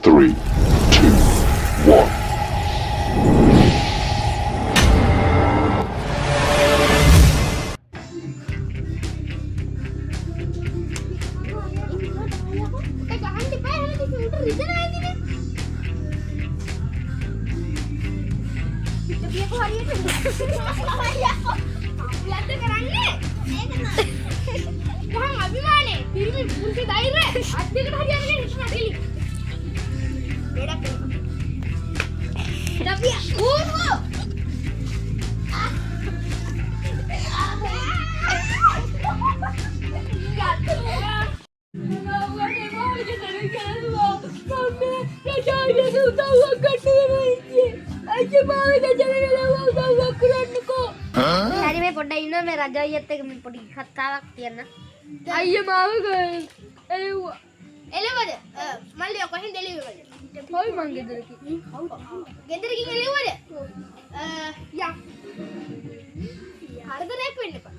3, 2, 1. hari me poda ino me raja yette me podi khattawak tiyanna ayya mawa elewa elewada malli kohen deliwada hoy man gedaraki gedaraki elewada ya haradarak wenna pa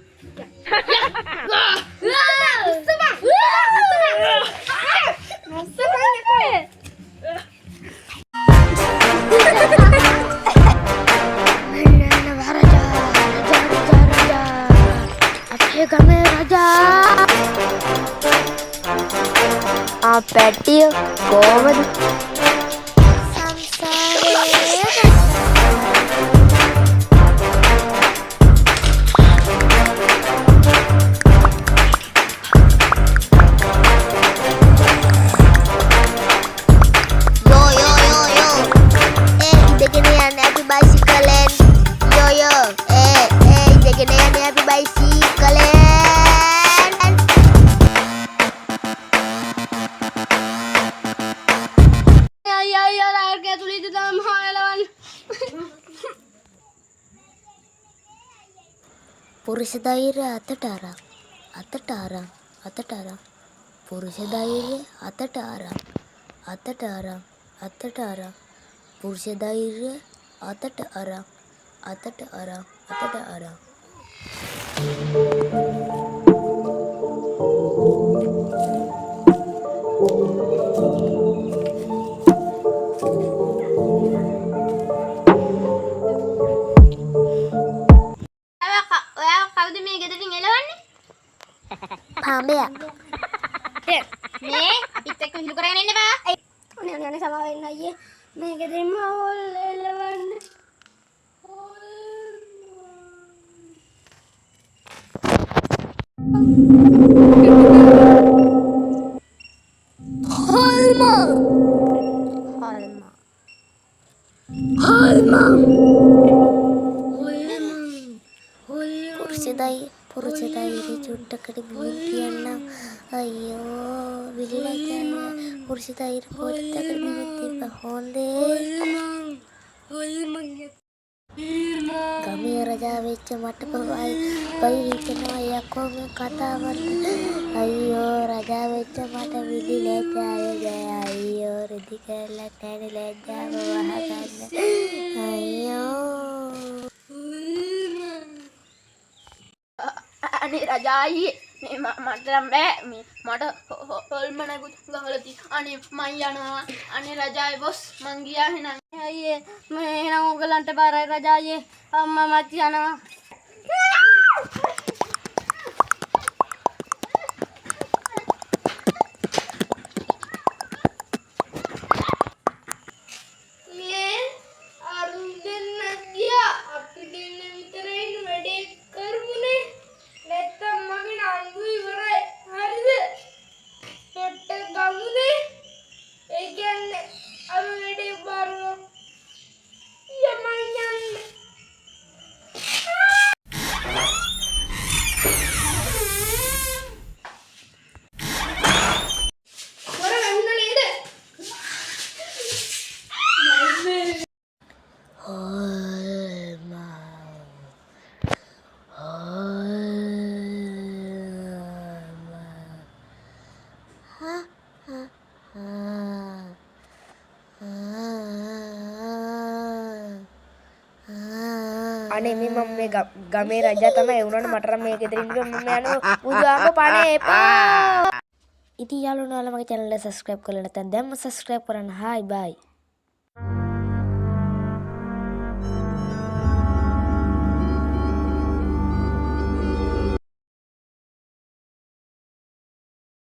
පැටිය කොහමද පුරුෂ ධෛර්යය අතට අරන් පුරුෂ ධෛර්යය අතට අරන් පුරුෂ ධෛර්යය අතට අරන් පාඹයා මේ අපිත් එක්ක හිරු කරගෙන ඉන්න බා අනේ සමා වෙන්න අයියේ මේ ගෙදරින්ම හොල් එලවන්න පුරුෂ ධෛර්යය චුට්ටකට බිමින් තියන්නම් අයියෝ විලිලා පුරුෂ ධෛර්ය පොත්තකට බිමින් තිබ්බ හොඳේ ගමේ රජා වෙච්ච මට පයි හිතනවා යකෝ මේ කතාවට අයියෝ රජා වෙච්ච මට විලිලා අයියෝ රෙදි කරලා තැන ලැජ්ජාව වහගන්න අයියෝ අනේ රජායි මේ මට නම් බෑ මේ මට හොල්මනකුත් ගහලා තියෙන අනේ මං යනවා අනේ රජායි බොස් මං ගියා එහෙනම් අයියේ මම එහෙනම් ඔයගලන්ට බාරයි රජායි අම්මා මත් යනවා අනේ මේ මම මේ ගමේ රජා තමයි ඒ වුණාට මට නම් මේ ගෙදරින් ගිහින් මම යනවා බුදුආගම පණ එපා ඉතින් යාළුවෝ ඔයාලා මගේ channel එක subscribe කරලා නැත්නම් දැන්ම subscribe කරන්න. Hi bye.